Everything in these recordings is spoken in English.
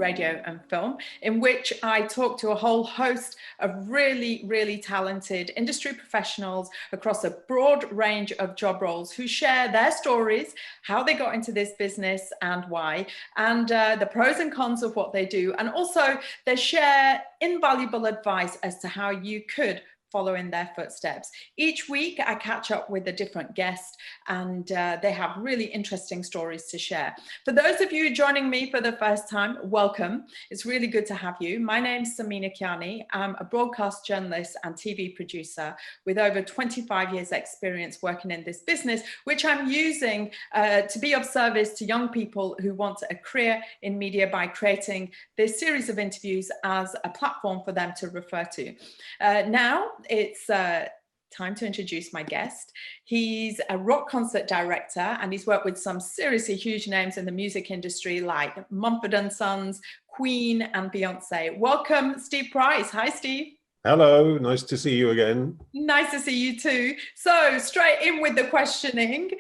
radio and film, in which I talk to a whole host of really, really talented industry professionals across a broad range of job roles who share their stories, how they got into this business and why, and the pros and cons of what they do. And also they share invaluable advice as to how you could follow in their footsteps. Each week I catch up with a different guest, and they have really interesting stories to share. For those of you joining me for the first time, welcome. It's really good to have you. My name's Samina Kiani. I'm a broadcast journalist and TV producer with over 25 years experience working in this business, which I'm using to be of service to young people who want a career in media by creating this series of interviews as a platform for them to refer to. Now, it's time to introduce my guest. He's a rock concert director, and he's worked with some seriously huge names in the music industry like Mumford Sons, Queen, and Beyonce. Welcome, Steve Price. Hi, Steve. Hello, nice to see you again. Nice to see you too. So straight in with the questioning.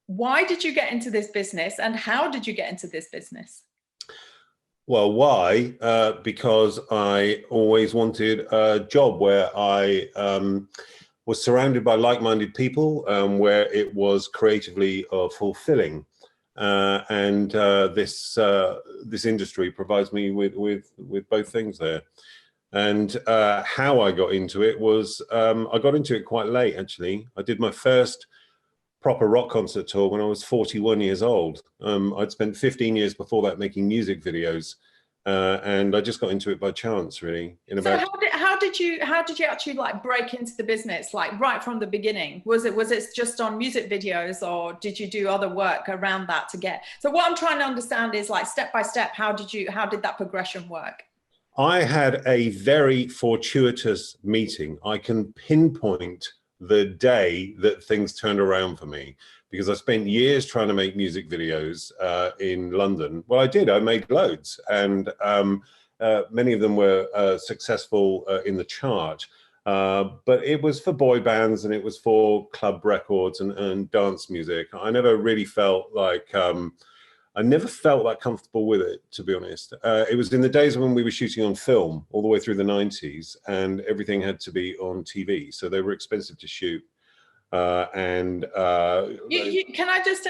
Why did you get into this business, and how did you get into this business? Well, why? Because I always wanted a job where I was surrounded by like-minded people, where it was creatively fulfilling. This industry provides me with both things there. And how I got into it was, I got into it quite late, actually. I did my first proper rock concert tour when I was 41 years old. I'd spent 15 years before that making music videos, and I just got into it by chance, really. So how did you actually like break into the business, like right from the beginning? Was it just on music videos, or did you do other work around that to get? So what I'm trying to understand is, like, step by step, how did that progression work? I had a very fortuitous meeting. I can pinpoint the day that things turned around for me, because I spent years trying to make music videos in London. Well, I did. I made loads, and many of them were successful in the chart. But it was for boy bands, and it was for club records and dance music. I never really felt like I never felt that comfortable with it, to be honest. It was in the days when we were shooting on film all the way through the 90s, and everything had to be on TV. So they were expensive to shoot. Can I just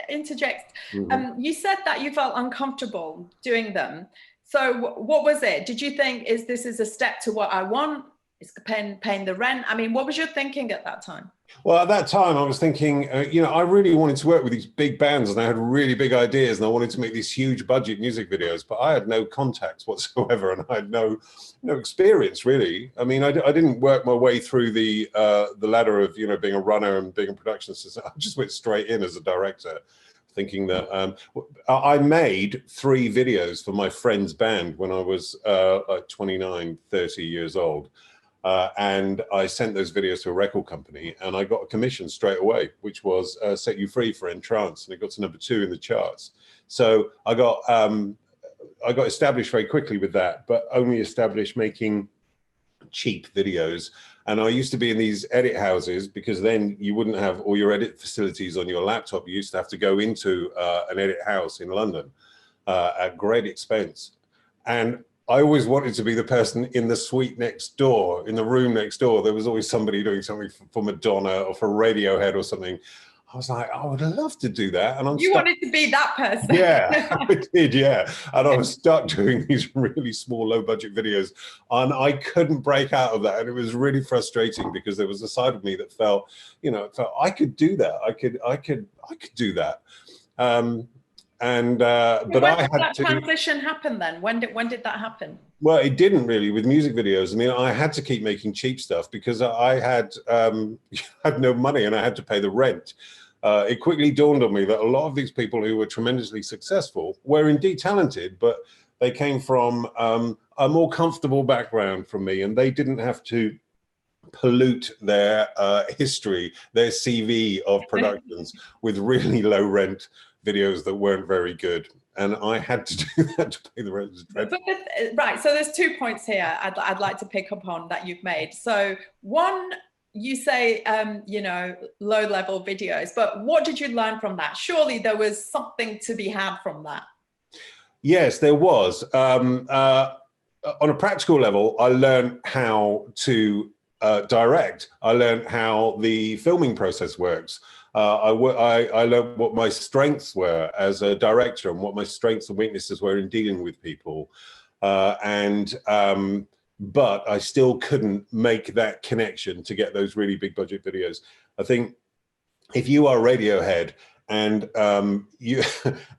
interject? Mm-hmm. You said that you felt uncomfortable doing them. So what was it? Did you think, this is a step to what I want? It's paying the rent? I mean, what was your thinking at that time? Well, at that time, I was thinking, I really wanted to work with these big bands, and I had really big ideas, and I wanted to make these huge budget music videos, but I had no contacts whatsoever, and I had no experience, really. I mean, I didn't work my way through the ladder of, being a runner and being a production assistant. I just went straight in as a director, thinking that I made 3 videos for my friend's band when I was like 29, 30 years old. And I sent those videos to a record company, and I got a commission straight away, which was Set You Free for Entrance, and it got to #2 in the charts. So I got established very quickly with that, but only established making cheap videos. And I used to be in these edit houses, because then you wouldn't have all your edit facilities on your laptop. You used to have to go into an edit house in London at great expense. And I always wanted to be the person in the suite next door, in the room next door. There was always somebody doing something for Madonna or for Radiohead or something. I was like, I would love to do that. And you wanted to be that person. Yeah, I did, yeah. And I was stuck doing these really small, low-budget videos, and I couldn't break out of that. And it was really frustrating, because there was a side of me that felt, I could do that. I could do that. But I had that transition happen then? When did that happen? Well, it didn't really with music videos. I mean, I had to keep making cheap stuff, because I had had no money, and I had to pay the rent. It quickly dawned on me that a lot of these people who were tremendously successful were indeed talented, but they came from a more comfortable background from me, and they didn't have to pollute their history, their CV of productions with really low rent videos that weren't very good. And I had to do that to pay the rent. Right, so there's 2 points here I'd like to pick up on that you've made. So one, you say, low-level videos, but what did you learn from that? Surely there was something to be had from that. Yes, there was. On a practical level, I learned how to direct. I learned how the filming process works. I learned what my strengths were as a director and what my strengths and weaknesses were in dealing with people. But I still couldn't make that connection to get those really big budget videos. I think if you are Radiohead and you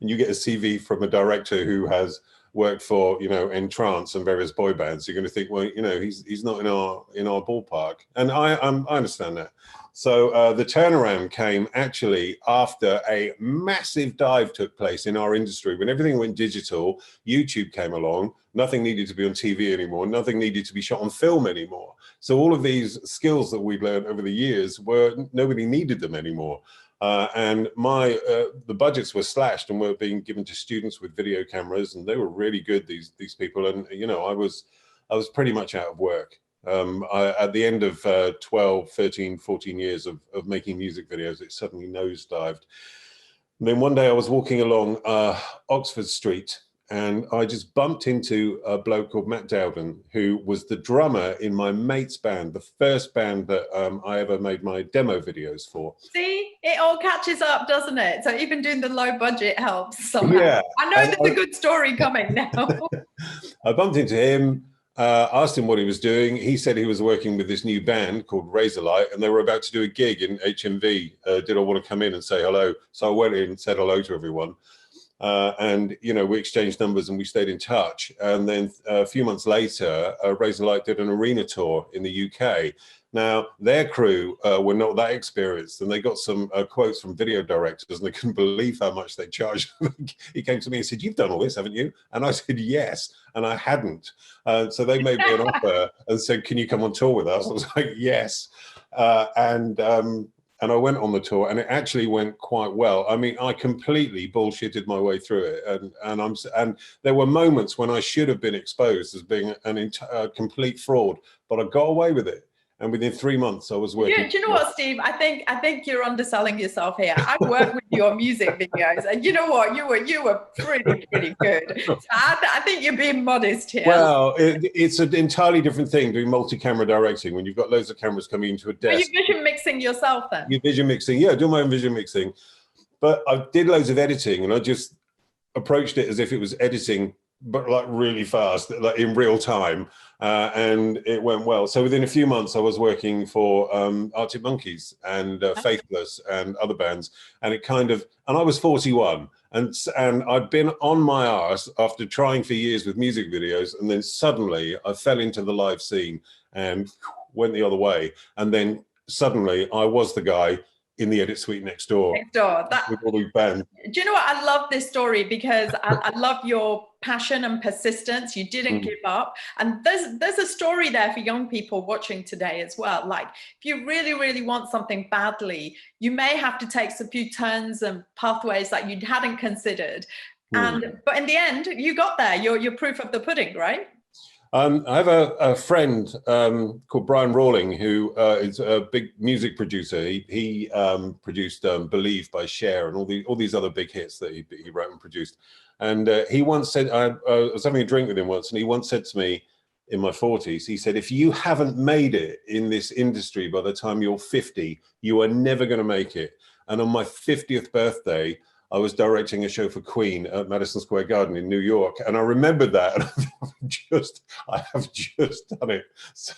you get a CV from a director who has worked for, you know, Entrance and various boy bands, you're going to think, well, you know, he's not in our ballpark, and I understand that. So the turnaround came actually after a massive dive took place in our industry. When everything went digital, YouTube came along, nothing needed to be on TV anymore, nothing needed to be shot on film anymore. So all of these skills that we've learned over the years nobody needed them anymore. And the budgets were slashed and were being given to students with video cameras, and they were really good, these people. And you know, I was pretty much out of work. At the end of 12, 13, 14 years of making music videos, it suddenly nosedived. And then one day I was walking along Oxford Street, and I just bumped into a bloke called Matt Dowden, who was the drummer in my mate's band, the first band that I ever made my demo videos for. See, it all catches up, doesn't it? So even doing the low budget helps somehow. Yeah. I know there's a good story coming now. I bumped into him, asked him what he was doing. He said he was working with this new band called Razorlight, and they were about to do a gig in HMV. Did I want to come in and say hello? So I went in and said hello to everyone. And, you know, we exchanged numbers and we stayed in touch. And then a few months later, Razorlight did an arena tour in the UK. Now, their crew were not that experienced, and they got some quotes from video directors, and they couldn't believe how much they charged. He came to me and said, "You've done all this, haven't you?" And I said, "Yes," and I hadn't. So they made me an offer and said, "Can you come on tour with us?" I was like, "Yes." And I went on the tour, and it actually went quite well. I mean, I completely bullshitted my way through it, and there were moments when I should have been exposed as being a complete fraud, but I got away with it. And within 3 months, I was working. Do you know what, Steve? I think you're underselling yourself here. I've worked with your music videos, and you know what? You were pretty good. So I think you're being modest here. Well, it's an entirely different thing doing multi-camera directing when you've got loads of cameras coming into a desk. Are you vision mixing yourself then? You vision mixing, yeah, do my own vision mixing. But I did loads of editing, and I just approached it as if it was editing, but like really fast, like in real time. And it went well. So within a few months, I was working for Arctic Monkeys and Faithless and other bands. And I was 41, and I'd been on my arse after trying for years with music videos. And then suddenly I fell into the live scene and went the other way. And then suddenly I was the guy in the edit suite next door. With all these bands. Do you know what? I love this story because I love your passion and persistence. You didn't give up. And there's a story there for young people watching today as well. Like, if you really, really want something badly, you may have to take a few turns and pathways that you hadn't considered. But in the end, you got there. You're proof of the pudding, right? I have a friend called Brian Rawling, who is a big music producer. He produced "Believe" by Cher and all these other big hits that he wrote and produced. And he once said, I was having a drink with him once, and he once said to me, in my 40s, he said, "If you haven't made it in this industry by the time you're 50, you are never going to make it." And on my 50th birthday, I was directing a show for Queen at Madison Square Garden in New York, and I remembered that, and I have just done it. So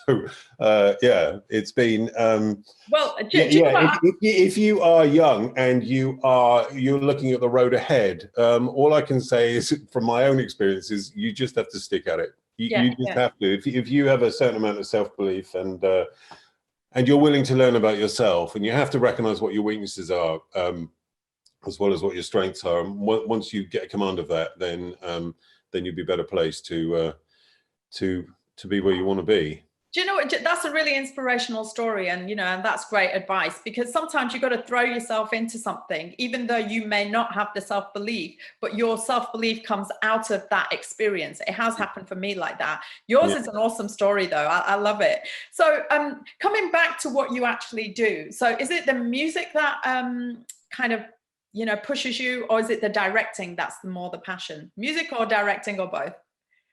yeah, it's been well. If you are young and you're looking at the road ahead, all I can say is, from my own experience, is you just have to stick at it. You just have to. If you have a certain amount of self-belief and you're willing to learn about yourself, and you have to recognize what your weaknesses are, as well as what your strengths are. And once you get a command of that, then you'll be better placed to be where you want to be. Do you know what? That's a really inspirational story, and and that's great advice, because sometimes you've got to throw yourself into something, even though you may not have the self-belief, but your self-belief comes out of that experience. It has happened for me like that. Yours is an awesome story, though. I love it. So coming back to what you actually do. So is it the music that kind of you know, pushes you, or is it the directing that's more the passion? Music or directing or both?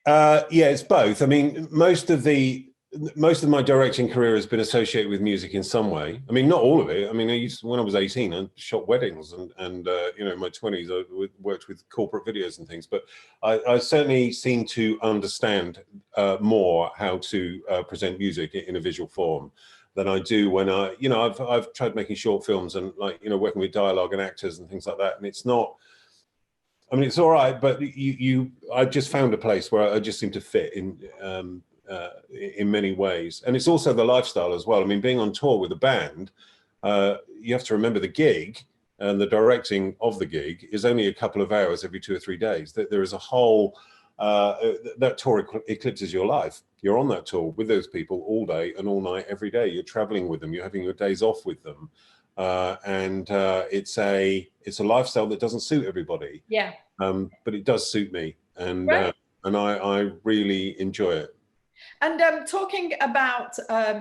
Yeah, it's both. I mean, most of my directing career has been associated with music in some way. I mean, not all of it. I mean, when I was 18, I shot weddings, and you know, in my 20s, I worked with corporate videos and things. But I certainly seem to understand more how to present music in a visual form than I do when you know, I've tried making short films and, like, you know, working with dialogue and actors and things like that, and it's not. I mean, it's all right, but I just found a place where I just seem to fit in many ways. And it's also the lifestyle as well. I mean, being on tour with a band, you have to remember the gig and the directing of the gig is only a couple of hours every 2 or 3 days. There is a whole, that tour eclipses your life. You're on that tour with those people all day and all night, every day. You're traveling with them. You're having your days off with them. It's a lifestyle that doesn't suit everybody. Yeah. But it does suit me, and Right. I really enjoy it. And talking about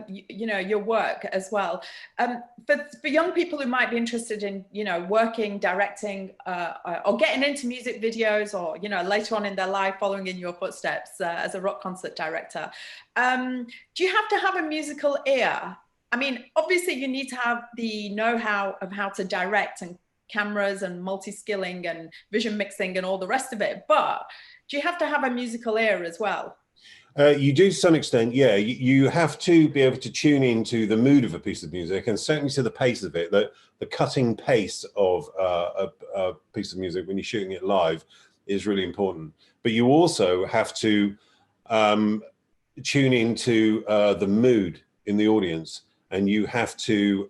you know, your work as well, for young people who might be interested in, you know, working, directing, or getting into music videos, or, you know, later on in their life following in your footsteps as a rock concert director, do you have to have a musical ear? I mean, obviously you need to have the know-how of how to direct, and cameras and multi-skilling and vision mixing and all the rest of it, but do you have to have a musical ear as well? You do to some extent, yeah. You have to be able to tune into the mood of a piece of music, and certainly to the pace of it. The cutting pace of a piece of music when you're shooting it live is really important. But you also have to tune into the mood in the audience, and you have to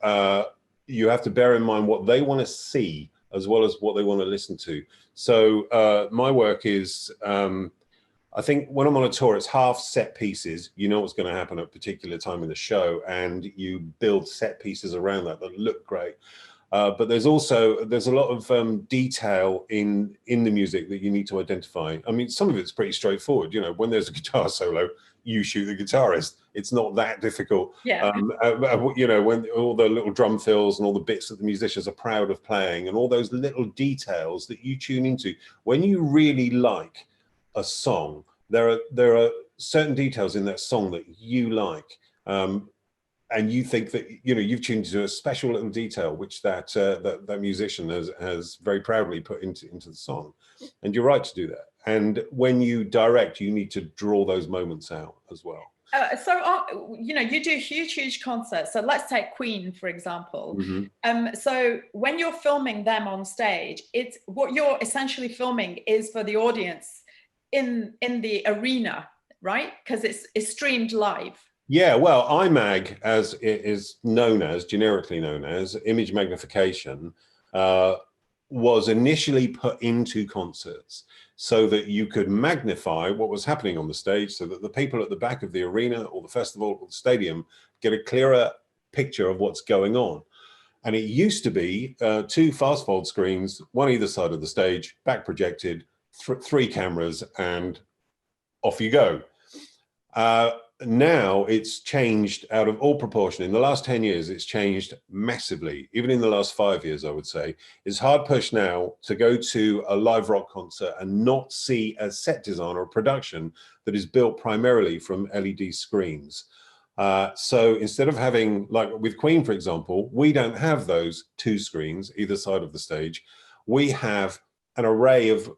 bear in mind what they want to see as well as what they want to listen to. So my work is, I think when I'm on a tour, it's half set pieces. You know what's going to happen at a particular time in the show, and you build set pieces around that look great. But there's a lot of detail in the music that you need to identify. I mean, some of it's pretty straightforward. You know, when there's a guitar solo, you shoot the guitarist. It's not that difficult. Yeah. You know, when all the little drum fills and all the bits that the musicians are proud of playing, and all those little details that you tune into. When you really like a song, there are certain details in that song that you like, and you think that, you know, you've tuned into a special little detail which that musician has very proudly put into the song, and you're right to do that. And when you direct, you need to draw those moments out as well. You know, you do huge concerts. So let's take Queen, for example. Mm-hmm. So when you're filming them on stage, it's what you're essentially filming is for the audience in the arena, right? Because it's streamed live. Yeah, well, IMAG, as it is known as, generically known as, image magnification, was initially put into concerts so that you could magnify what was happening on the stage, so that the people at the back of the arena or the festival or the stadium get a clearer picture of what's going on. And it used to be 2 fast fold screens, one either side of the stage, back projected, 3 cameras, and off you go. Now it's changed out of all proportion. In the last 10 years, it's changed massively. Even in the last 5 years, I would say. It's hard push now to go to a live rock concert and not see a set design or a production that is built primarily from LED screens. So instead of having, like with Queen, for example, we don't have those 2 screens either side of the stage. We have an array of,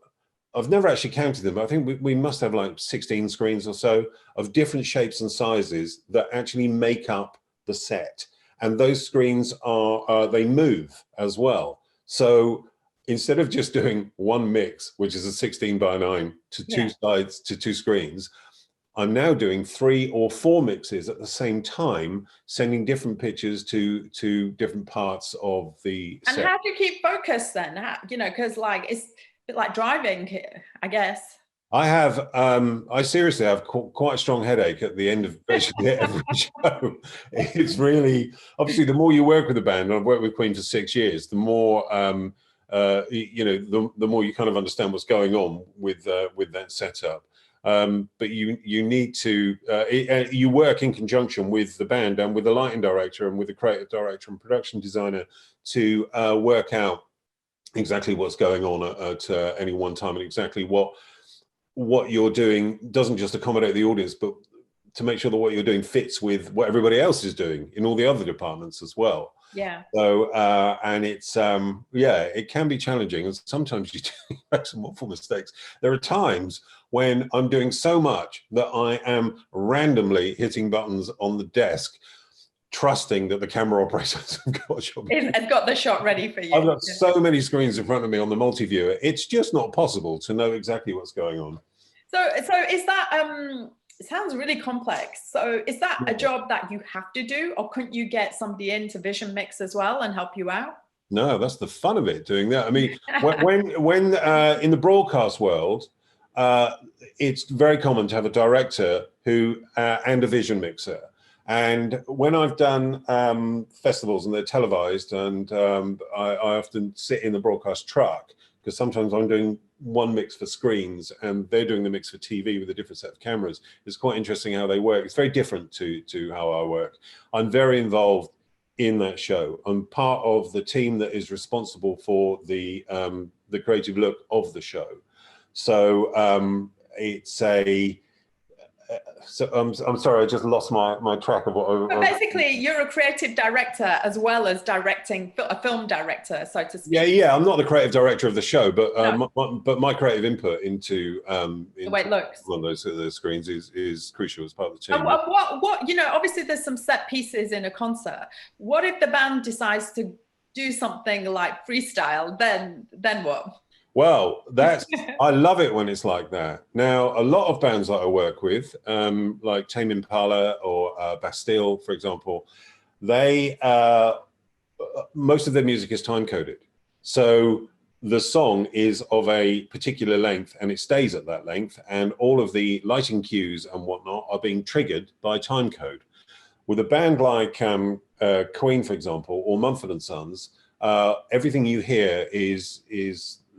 I've never actually counted them, but I think we must have like 16 screens or so of different shapes and sizes that actually make up the set. And those screens they move as well. So instead of just doing one mix, which is a 16:9 to 2 sides to 2 screens, I'm now doing 3 or 4 mixes at the same time, sending different pictures to different parts of the set. And how do you keep focus then? You know, because like it's a bit like driving, I guess. I seriously have quite a strong headache at the end of basically every show. It's really, obviously, the more you work with the band, and I've worked with Queen for 6 years, the more, you know, the more you kind of understand what's going on with that setup. But you need to, you work in conjunction with the band and with the lighting director and with the creative director and production designer to work out exactly what's going on at any one time, and exactly what you're doing doesn't just accommodate the audience, but to make sure that what you're doing fits with what everybody else is doing in all the other departments as well. Yeah. So, and it's, yeah, it can be challenging, and sometimes you make some awful mistakes. There are times when I'm doing so much that I am randomly hitting buttons on the desk, trusting that the camera operators Has got the shot ready for you. I've got so many screens in front of me on the multi-viewer. It's just not possible to know exactly what's going on. So is that, it sounds really complex. So is that a job that you have to do, or couldn't you get somebody in to vision mix as well and help you out? No, that's the fun of it, doing that. I mean, when in the broadcast world, it's very common to have a director who and a vision mixer. And when I've done festivals and they're televised, and I often sit in the broadcast truck, because sometimes I'm doing one mix for screens and they're doing the mix for TV with a different set of cameras. It's quite interesting how they work. It's very different to how I work. I'm very involved in that show. I'm part of the team that is responsible for the creative look of the show. So it's a. So I'm sorry, I just lost my track of what. But basically, you're a creative director as well as directing, a film director, so to speak. Yeah. I'm not the creative director of the show, but but my creative input into the way it looks on those screens is crucial as part of the team. And what you know, obviously there's some set pieces in a concert. What if the band decides to do something like freestyle? Then what? Well, I love it when it's like that. Now, a lot of bands that I work with, like Tame Impala or Bastille, for example, they most of their music is time coded. So the song is of a particular length and it stays at that length, and all of the lighting cues and whatnot are being triggered by time code. With a band like Queen, for example, or Mumford Sons, everything you hear is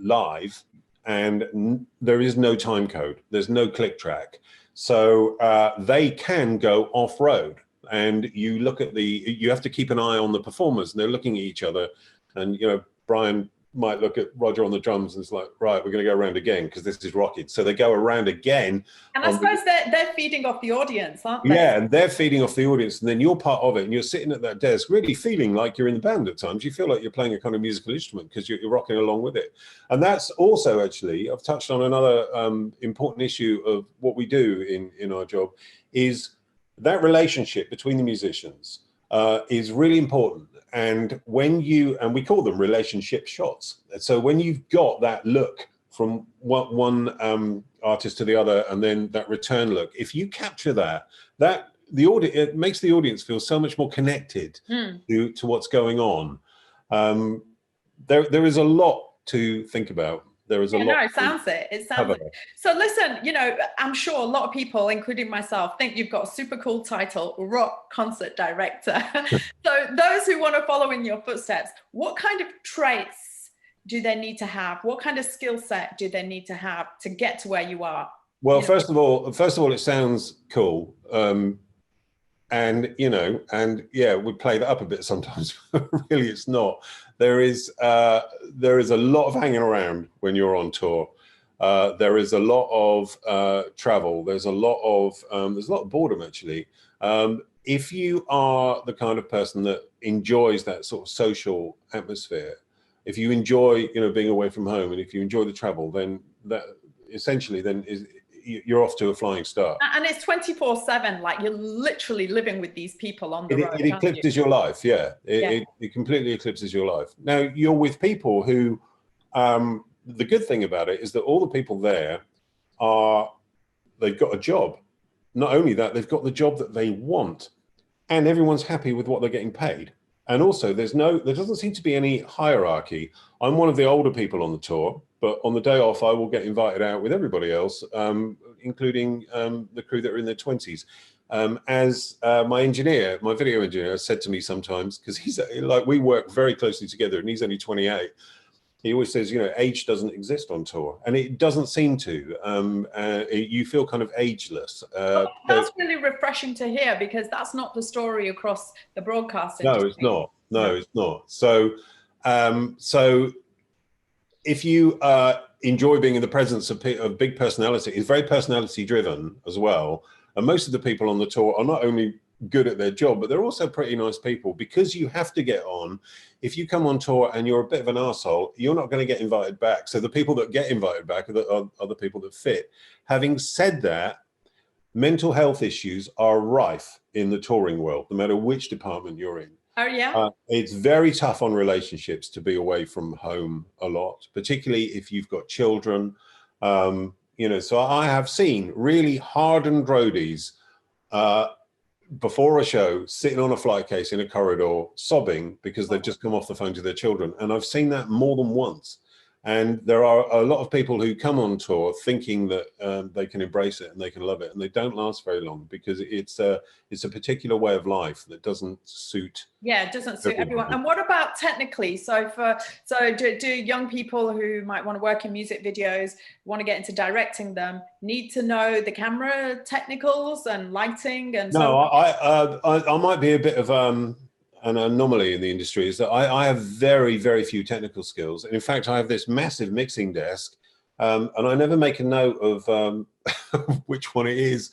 live, and there is no time code. There's no click track. So they can go off-road, and you have to keep an eye on the performers, and they're looking at each other, and Brian might look at Roger on the drums and it's like, right, we're going to go around again because this is rocking. So they go around again. And I suppose they're feeding off the audience, aren't they? Yeah, and they're feeding off the audience, and then you're part of it, and you're sitting at that desk really feeling like you're in the band at times. You feel like you're playing a kind of musical instrument because you're rocking along with it. And that's also, actually, I've touched on another important issue of what we do in our job, is that relationship between the musicians is really important. And and we call them relationship shots. So when you've got that look from one artist to the other, and then that return look, if you capture that it makes the audience feel so much more connected to what's going on. There is a lot to think about. There is a lot. No, it sounds it. So listen, I'm sure a lot of people, including myself, think you've got a super cool title, rock concert director. So those who want to follow in your footsteps, what kind of traits do they need to have? What kind of skill set do they need to have to get to where you are? Well, first of all, it sounds cool. And yeah, we play that up a bit sometimes, but really it's not. There is a lot of hanging around when you're on tour. There is a lot of travel. There's a lot of boredom, actually. If you are the kind of person that enjoys that sort of social atmosphere, if you enjoy being away from home, and if you enjoy the travel, then that essentially you're off to a flying start. And it's 24/7, like you're literally living with these people on the road. It eclipses your life, yeah. It completely eclipses your life. Now, you're with people who, the good thing about it is that all the people there they've got a job. Not only that, they've got the job that they want, and everyone's happy with what they're getting paid. And also, there doesn't seem to be any hierarchy. I'm one of the older people on the tour, but on the day off, I will get invited out with everybody else, including the crew that are in their 20s. As my video engineer, has said to me sometimes, because he's like, we work very closely together, and he's only 28. He always says, age doesn't exist on tour, and it doesn't seem to. You feel kind of ageless. That's really refreshing to hear, because that's not the story across the broadcast industry. No, it's not. No, it's not. So if you enjoy being in the presence of big personality, it's very personality driven as well. And most of the people on the tour are not only good at their job, but they're also pretty nice people, because you have to get on. If you come on tour and you're a bit of an arsehole, you're not going to get invited back. So the people that get invited back are the people that fit. Having said that, mental health issues are rife in the touring world, no matter which department you're in. Oh, yeah. It's very tough on relationships to be away from home a lot, particularly if you've got children. So I have seen really hardened roadies before a show sitting on a flight case in a corridor sobbing because they've just come off the phone to their children. And I've seen that more than once. And there are a lot of people who come on tour thinking that they can embrace it and they can love it, and they don't last very long, because it's a particular way of life that doesn't suit. Yeah, it doesn't suit everyone. And what about technically? So do young people who might want to work in music videos, want to get into directing them, need to know the camera technicals and lighting and no, I might be a bit of an anomaly in the industry, is that I have very, very few technical skills. And in fact, I have this massive mixing desk, and I never make a note of which one it is.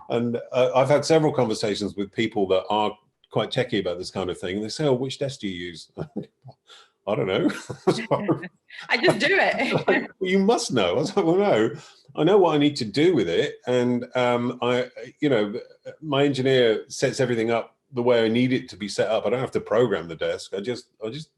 And I've had several conversations with people that are quite techie about this kind of thing. And they say, "Oh, which desk do you use?" I don't know. I just do it. Like, well, you must know. I was like, well, no, I know what I need to do with it. And my engineer sets everything up the way I need it to be set up. I don't have to program the desk. I just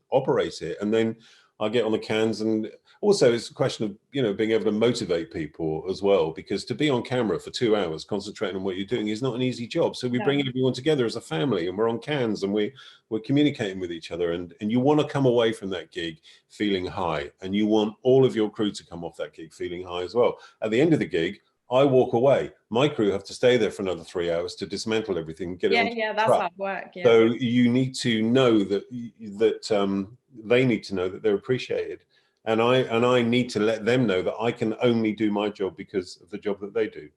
operate it, and then I get on the cans. And also it's a question of, being able to motivate people as well, because to be on camera for 2 hours concentrating on what you're doing is not an easy job. So we bring everyone together as a family, and we're on cans, and we're communicating with each other, and you want to come away from that gig feeling high, and you want all of your crew to come off that gig feeling high as well. At the end of the gig, I walk away. My crew have to stay there for another 3 hours to dismantle everything, get it on that's truck. hard work. Yeah. So you need to know that they need to know that they're appreciated, and I need to let them know that I can only do my job because of the job that they do.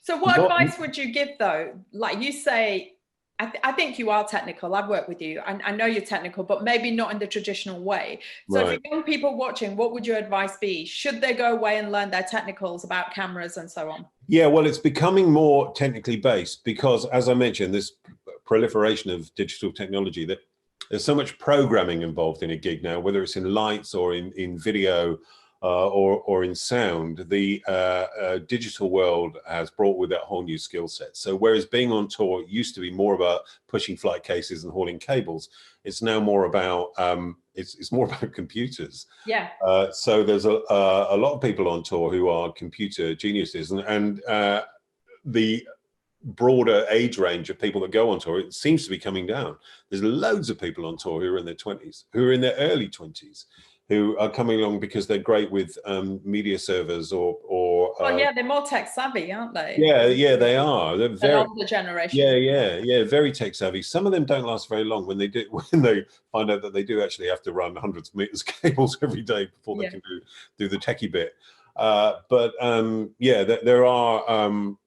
So what advice would you give, though? Like you say, I think you are technical. I've worked with you. I know you're technical, but maybe not in the traditional way. So for young people watching, what would your advice be? Should they go away and learn their technicals about cameras and so on? Yeah, well, it's becoming more technically based because, as I mentioned, this proliferation of digital technology, that there's so much programming involved in a gig now, whether it's in lights or in video or in sound. The digital world has brought with it a whole new skill set. So whereas being on tour used to be more about pushing flight cases and hauling cables, it's now more about it's more about computers. Yeah. So there's a lot of people on tour who are computer geniuses, and the broader age range of people that go on tour, it seems to be coming down. There's loads of people on tour who are in their 20s, who are in their early 20s, who are coming along because they're great with media servers or well, yeah, they're more tech savvy, aren't they? Yeah, they are. They're very older generation. Yeah, very tech savvy. Some of them don't last very long when they find out that they do actually have to run hundreds of meters cables every day before they can do the techie bit.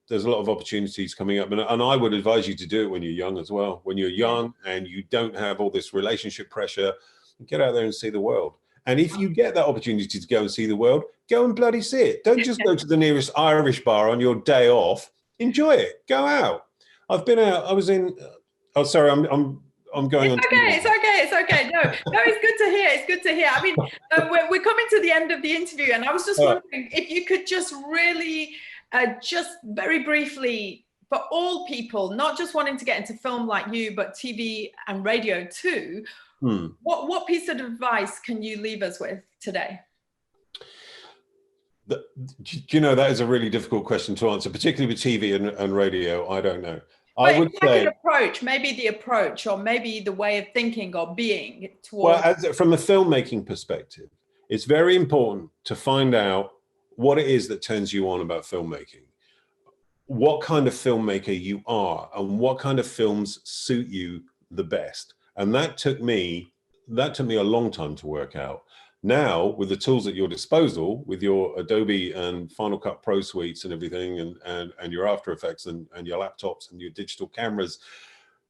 There's a lot of opportunities coming up, and I would advise you to do it when you're young as well. When you're young and you don't have all this relationship pressure, get out there and see the world. And if you get that opportunity to go and see the world, go and bloody see it. Don't just go to the nearest Irish bar on your day off. Enjoy it. Go out. I've been out. I was in. Oh, sorry. I'm going on. It's okay. No, it's good to hear. It's good to hear. I mean, we're coming to the end of the interview, and I was just wondering if you could just really, just very briefly, for all people, not just wanting to get into film like you, but TV and radio too. What piece of advice can you leave us with today? That is a really difficult question to answer, particularly with TV and radio. I don't know. But I would say an approach, maybe the approach, or maybe the way of thinking or being towards. Well, from a filmmaking perspective, it's very important to find out what it is that turns you on about filmmaking, what kind of filmmaker you are, and what kind of films suit you the best. And that took me a long time to work out. Now, with the tools at your disposal, with your Adobe and Final Cut Pro suites and everything, and your After Effects and your laptops and your digital cameras,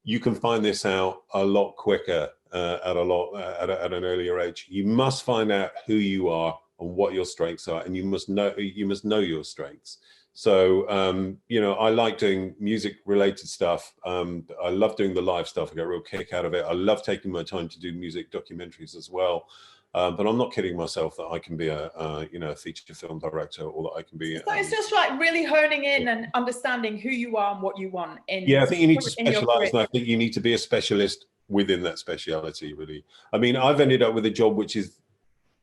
you can find this out a lot quicker at an earlier age. You must find out who you are on what your strengths are, and you must know your strengths. So you know, I like doing music related stuff. I love doing the live stuff. I get a real kick out of it. I love taking my time to do music documentaries as well. But I'm not kidding myself that I can be a you know, a feature film director, or that I can be. So it's just like really honing in and understanding who you are and what you want in. Yeah, I think you need to in your specialize, career. and I think you need to be a specialist within that speciality. Really, I mean, I've ended up with a job which is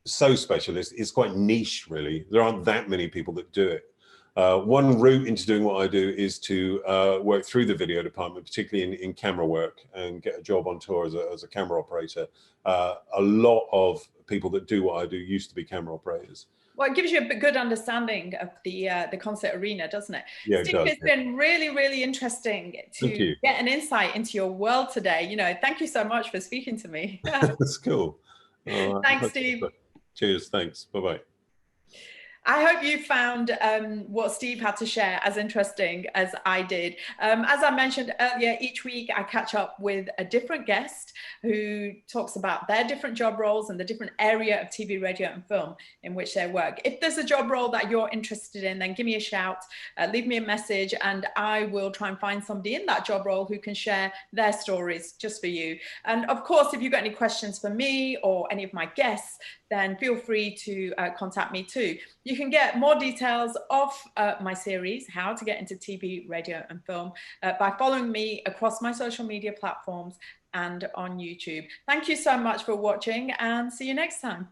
so specialist. It's quite niche, really. There aren't that many people that do it. One route into doing what I do is to work through the video department, particularly in camera work, and get a job on tour as a camera operator. A lot of people that do what I do used to be camera operators. Well, it gives you a good understanding of the concert arena, doesn't it? Yeah, it Steve, does. it's been really, really interesting to get an insight into your world today. You know, thank you so much for speaking to me. That's cool. Thanks, Steve. Cheers. Thanks. Bye-bye. I hope you found what Steve had to share as interesting as I did. As I mentioned earlier, each week I catch up with a different guest who talks about their different job roles and the different area of TV, radio and film in which they work. If there's a job role that you're interested in, then give me a shout, leave me a message, and I will try and find somebody in that job role who can share their stories just for you. And of course, if you've got any questions for me or any of my guests, then feel free to contact me too. You can get more details of my series, How to Get into TV, Radio and Film, by following me across my social media platforms and on YouTube. Thank you so much for watching, and see you next time.